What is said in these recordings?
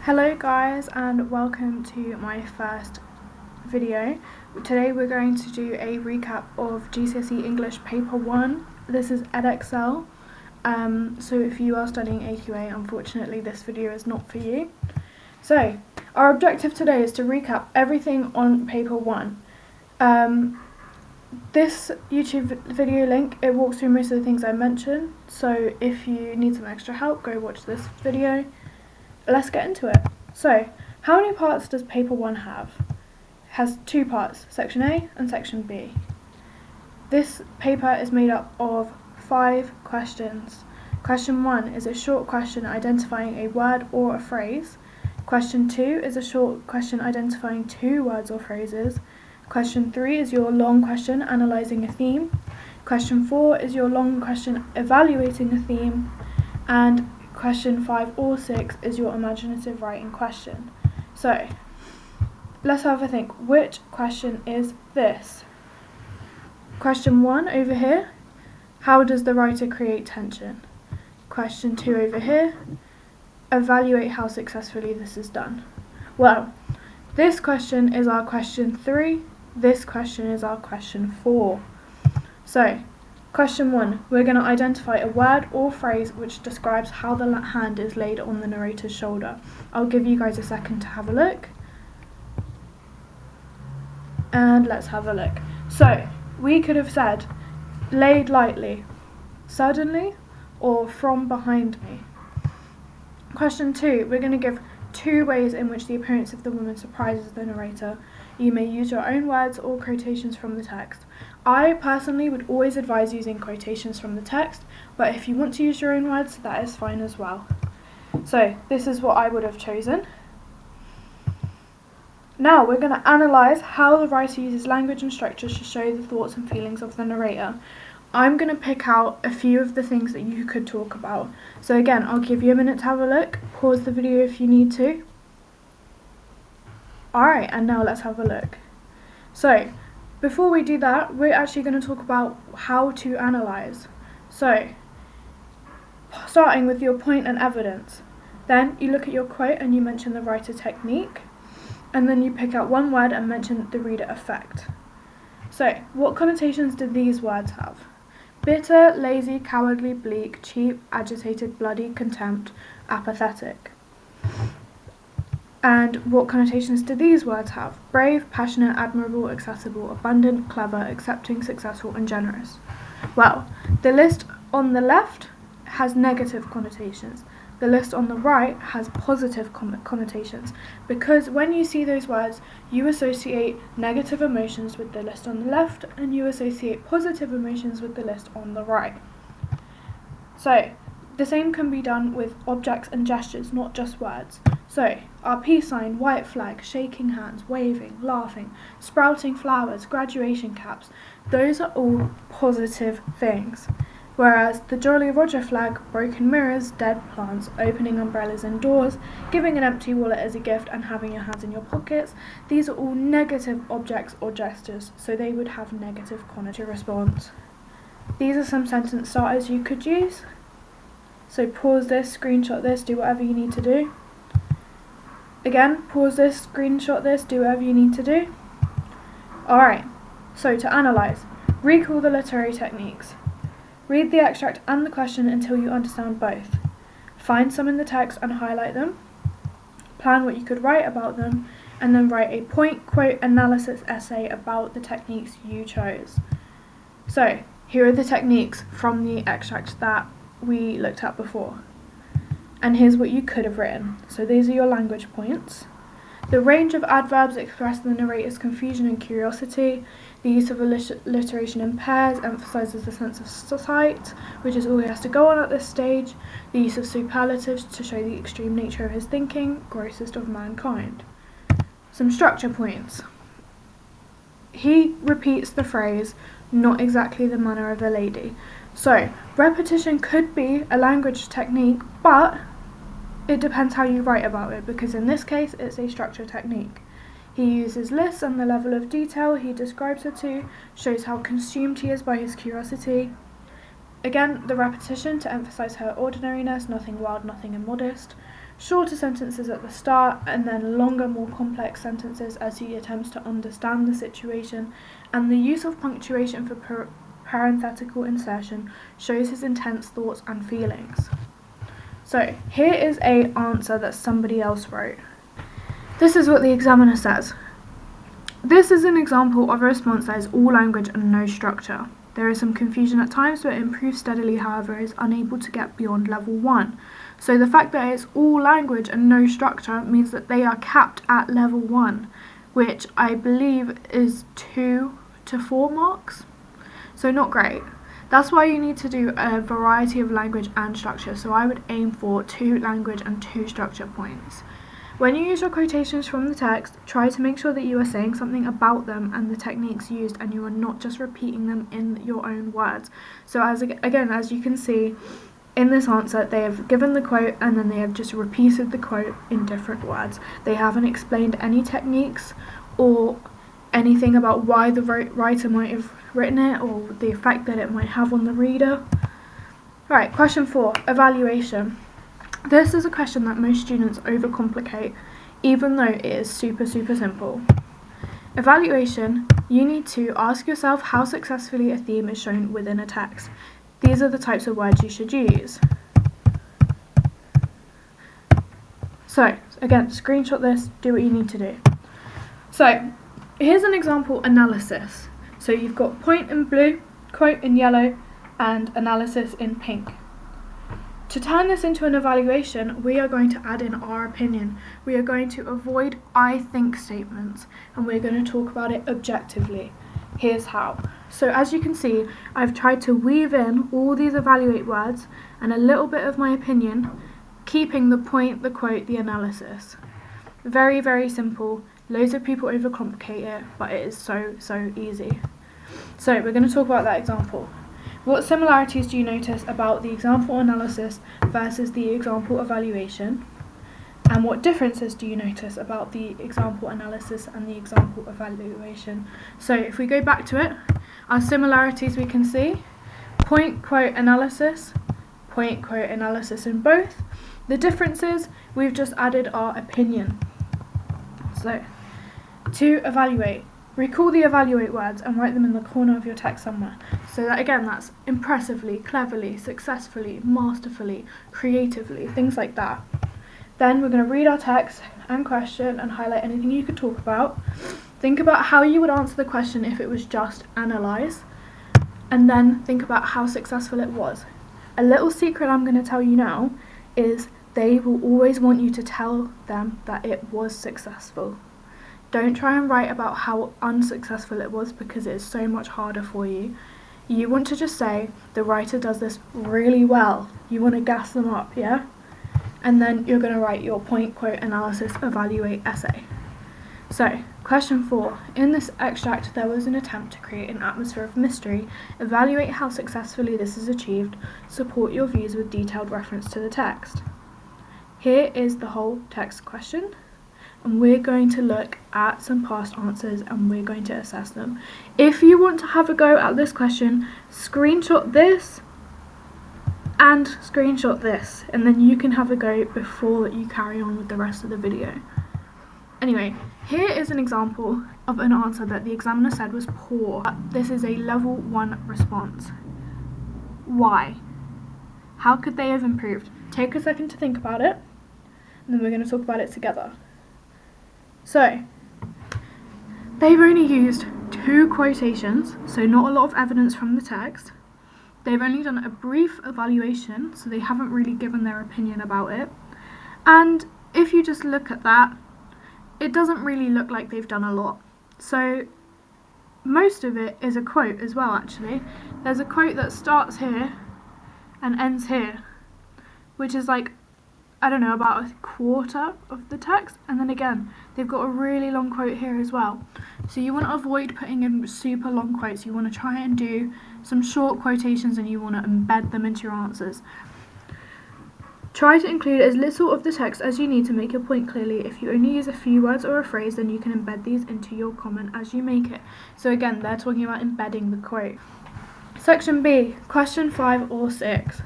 Hello guys, and welcome to my first video. Today we're going to do a recap of GCSE English Paper 1. This is Edexcel, so if you are studying AQA, unfortunately this video is not for you. So, our objective today is to recap everything on Paper 1. This YouTube video link, it walks through most of the things I mentioned, so if you need some extra help, go watch this video. Let's get into it. So, how many parts does Paper 1 have? It has two parts, Section A and Section B. This paper is made up of 5 questions. Question 1 is a short question identifying a word or a phrase. Question 2 is a short question identifying 2 words or phrases. Question 3 is your long question analysing a theme. Question 4 is your long question evaluating a theme. And Question 5 or 6 is your imaginative writing question. So, let's have a think. Which question is this? Question 1 over here, how does the writer create tension? Question 2 over here, evaluate how successfully this is done. Well, this question is our question 3, this question is our question 4. So, Question 1, we're going to identify a word or phrase which describes how the hand is laid on the narrator's shoulder. I'll give you guys a second to have a look. And let's have a look. So, we could have said, laid lightly, suddenly, or from behind me. Question 2, we're going to give 2 ways in which the appearance of the woman surprises the narrator. You may use your own words or quotations from the text. I personally would always advise using quotations from the text, but if you want to use your own words, that is fine as well. So, this is what I would have chosen. Now, we're going to analyse how the writer uses language and structure to show the thoughts and feelings of the narrator. I'm going to pick out a few of the things that you could talk about. So again, I'll give you a minute to have a look. Pause the video if you need to. Alright, and now let's have a look. So, before we do that, we're actually going to talk about how to analyse. So, starting with your point and evidence. Then you look at your quote and you mention the writer technique. And then you pick out one word and mention the reader effect. So, what connotations do these words have? Bitter, lazy, cowardly, bleak, cheap, agitated, bloody, contempt, apathetic. And what connotations do these words have? Brave, passionate, admirable, accessible, abundant, clever, accepting, successful, and generous. Well, the list on the left has negative connotations. The list on the right has positive connotations, because when you see those words, you associate negative emotions with the list on the left, and you associate positive emotions with the list on the right. So, the same can be done with objects and gestures, not just words. So, our peace sign, white flag, shaking hands, waving, laughing, sprouting flowers, graduation caps, those are all positive things. Whereas the Jolly Roger flag, broken mirrors, dead plants, opening umbrellas and doors, giving an empty wallet as a gift and having your hands in your pockets, these are all negative objects or gestures, so they would have negative connotative response. These are some sentence starters you could use. So pause this, screenshot this, do whatever you need to do. Again, pause this, screenshot this, do whatever you need to do. Alright, so to analyse, recall the literary techniques. Read the extract and the question until you understand both. Find some in the text and highlight them. Plan what you could write about them, and then write a point, quote, analysis essay about the techniques you chose. So, here are the techniques from the extract that we looked at before. And here's what you could have written. So these are your language points. The range of adverbs express the narrator's confusion and curiosity. The use of alliteration in pairs emphasises the sense of sight, which is all he has to go on at this stage. The use of superlatives to show the extreme nature of his thinking, grossest of mankind. Some structure points. He repeats the phrase, not exactly the manner of a lady. So, repetition could be a language technique, but it depends how you write about it, because in this case, it's a structure technique. He uses lists and the level of detail he describes her to shows how consumed he is by his curiosity. Again, the repetition to emphasise her ordinariness, nothing wild, nothing immodest. shorter sentences at the start and then longer, more complex sentences as he attempts to understand the situation, and the use of punctuation for parenthetical insertion shows his intense thoughts and feelings. So here is an answer that somebody else wrote. This is what the examiner says. This is an example of a response that is all language and no structure. There is some confusion at times, but it improves steadily, however, is unable to get beyond level 1. So the fact that it's all language and no structure means that they are capped at level 1, which I believe is 2 to 4 marks. So not great. That's why you need to do a variety of language and structure. So I would aim for 2 language and 2 structure points. When you use your quotations from the text, try to make sure that you are saying something about them and the techniques used, and you are not just repeating them in your own words. So as you can see in this answer, they have given the quote and then they have just repeated the quote in different words. They haven't explained any techniques or anything about why the writer might have written it or the effect that it might have on the reader. Right, question 4, evaluation. This is a question that most students overcomplicate, even though it is super simple. Evaluation, you need to ask yourself how successfully a theme is shown within a text. These are the types of words you should use. So, again, screenshot this, do what you need to do. So, here's an example analysis. So you've got point in blue, quote in yellow, and analysis in pink. To turn this into an evaluation, we are going to add in our opinion. We are going to avoid I think statements, and we're going to talk about it objectively. Here's how. So as you can see, I've tried to weave in all these evaluate words and a little bit of my opinion, keeping the point, the quote, the analysis. Very simple. Loads of people overcomplicate it, but it is so easy. So we're going to talk about that example. What similarities do you notice about the example analysis versus the example evaluation? And what differences do you notice about the example analysis and the example evaluation? So if we go back to it, our similarities we can see, point, quote, analysis in both. The differences, we've just added our opinion. So, to evaluate. Recall the evaluate words and write them in the corner of your text somewhere. So that again, that's impressively, cleverly, successfully, masterfully, creatively, things like that. Then we're going to read our text and question and highlight anything you could talk about. Think about how you would answer the question if it was just analyse, and then think about how successful it was. A little secret I'm going to tell you now is they will always want you to tell them that it was successful. Don't try and write about how unsuccessful it was because it is so much harder for you. You want to just say, the writer does this really well. You want to gas them up, yeah? And then you're going to write your point, quote, analysis, evaluate essay. So, question 4. In this extract, there was an attempt to create an atmosphere of mystery. Evaluate how successfully this is achieved. Support your views with detailed reference to the text. Here is the whole text question. And we're going to look at some past answers and we're going to assess them. If you want to have a go at this question, screenshot this and screenshot this, and then you can have a go before you carry on with the rest of the video. Anyway, here is an example of an answer that the examiner said was poor. This is a level 1 response. Why? How could they have improved? Take a second to think about it, and then we're going to talk about it together. So, they've only used 2 quotations, so not a lot of evidence from the text. They've only done a brief evaluation, so they haven't really given their opinion about it. And if you just look at that, it doesn't really look like they've done a lot. So, most of it is a quote as well, actually. There's a quote that starts here and ends here, which is like, I don't know, about a quarter of the text, and then again, they've got a really long quote here as well. So you want to avoid putting in super long quotes. You want to try and do some short quotations and you want to embed them into your answers. Try to include as little of the text as you need to make your point clearly. If you only use a few words or a phrase, then you can embed these into your comment as you make it. So again, they're talking about embedding the quote. Section B, question 5 or 6.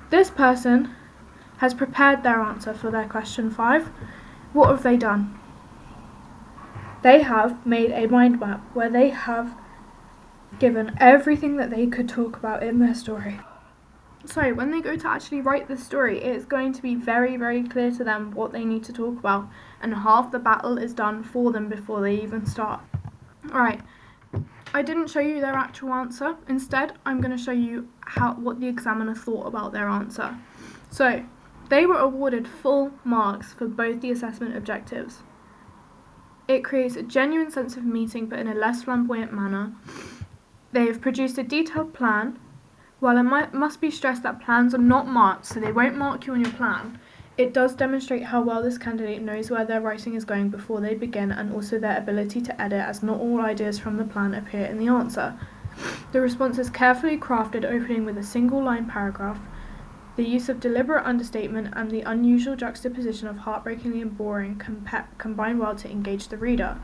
This person has prepared their answer for their question 5. What have they done? They have made a mind map where they have given everything that they could talk about in their story. So when they go to actually write the story, it's going to be very, very clear to them what they need to talk about, and half the battle is done for them before they even start. Alright, I didn't show you their actual answer. Instead, I'm going to show you what the examiner thought about their answer. So, they were awarded full marks for both the assessment objectives. It creates a genuine sense of meeting, but in a less flamboyant manner. They have produced a detailed plan. While it must be stressed that plans are not marked, so they won't mark you on your plan, it does demonstrate how well this candidate knows where their writing is going before they begin, and also their ability to edit, as not all ideas from the plan appear in the answer. The response is carefully crafted, opening with a single line paragraph. The use of deliberate understatement and the unusual juxtaposition of heartbreakingly and boring combine well to engage the reader.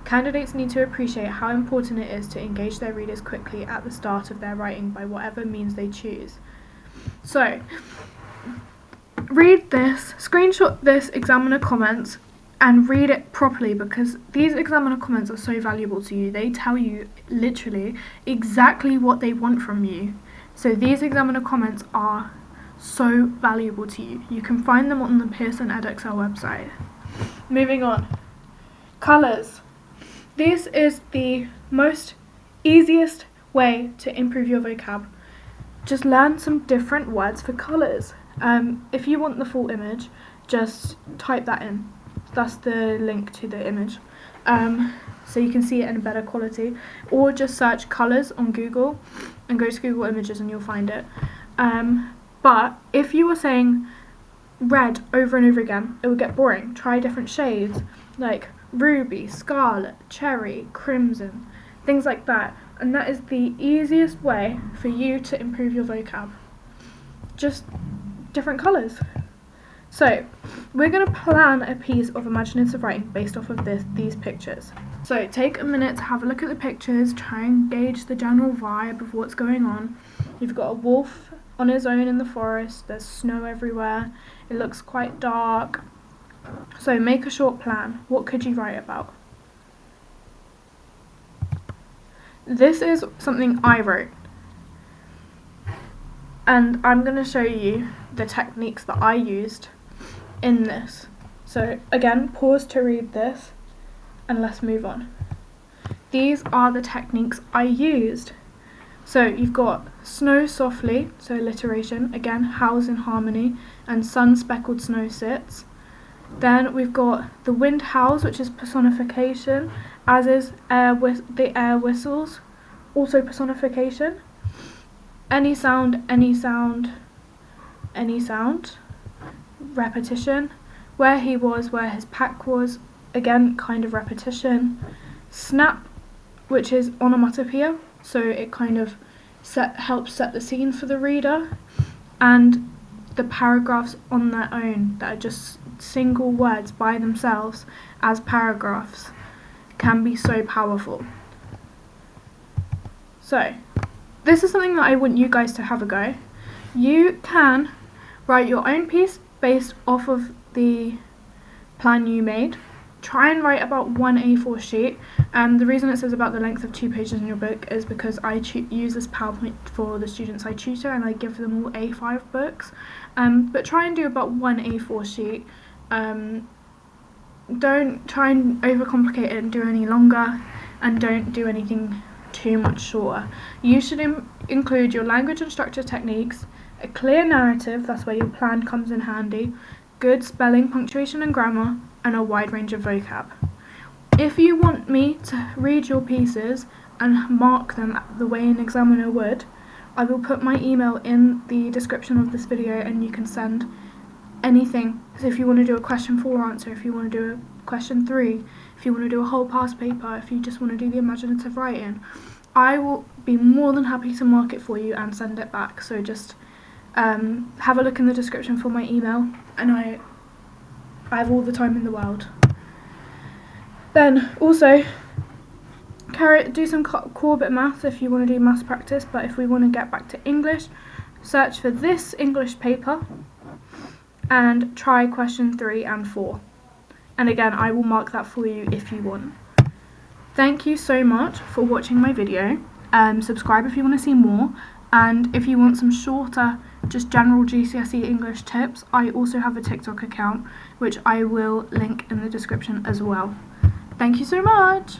Candidates need to appreciate how important it is to engage their readers quickly at the start of their writing by whatever means they choose. So, read this, screenshot this examiner comments, and read it properly, because these examiner comments are so valuable to you. They tell you literally exactly what they want from you. So these examiner comments are so valuable to you. You can find them on the Pearson Edexcel website. Moving on. Colours. This is the easiest way to improve your vocab. Just learn some different words for colours. If you want the full image, just type that in. That's the link to the image. So you can see it in a better quality. Or just search colours on Google and go to Google Images and you'll find it. But if you were saying red over and over again, it would get boring. Try different shades, like ruby, scarlet, cherry, crimson, things like that. And that is the easiest way for you to improve your vocab. Just different colours. So, we're going to plan a piece of imaginative writing based off of these pictures. So, take a minute to have a look at the pictures, try and gauge the general vibe of what's going on. You've got a wolf on his own in the forest, there's snow everywhere, it looks quite dark. So make a short plan. What could you write about? This is something I wrote, and I'm going to show you the techniques that I used in this. So again, pause to read this and let's move on. These are the techniques I used. So you've got snow softly, so alliteration, again howls in harmony, and sun speckled snow sits. Then we've got the wind howls, which is personification, as is the air whistles, also personification. Any sound, any sound, any sound, repetition. Where he was, where his pack was, again kind of repetition. Snap, which is onomatopoeia, so it kind of helps set the scene for the reader. And the paragraphs on their own, that are just single words by themselves as paragraphs, can be so powerful. So, this is something that I want you guys to have a go. You can write your own piece based off of the plan you made. Try and write about one A4 sheet, and the reason it says about the length of 2 pages in your book is because I use this PowerPoint for the students I tutor, and I give them all A5 books. But try and do about one A4 sheet. Don't try and overcomplicate it and do any longer, and don't do anything too much shorter. You should include your language and structure techniques, a clear narrative, that's where your plan comes in handy, good spelling, punctuation and grammar, and a wide range of vocab. If you want me to read your pieces and mark them the way an examiner would, I will put my email in the description of this video, and you can send anything. So if you want to do a question 4 answer, if you want to do a question 3, if you want to do a whole past paper, if you just want to do the imaginative writing, I will be more than happy to mark it for you and send it back. So just have a look in the description for my email, and I have all the time in the world. Then also do some core bit maths if you want to do maths practice, but if we want to get back to English, search for this English paper and try question 3 and 4. And again, I will mark that for you if you want. Thank you so much for watching my video. Subscribe if you want to see more, and if you want some shorter, just general GCSE English tips, I also have a TikTok account, which I will link in the description as well. Thank you so much!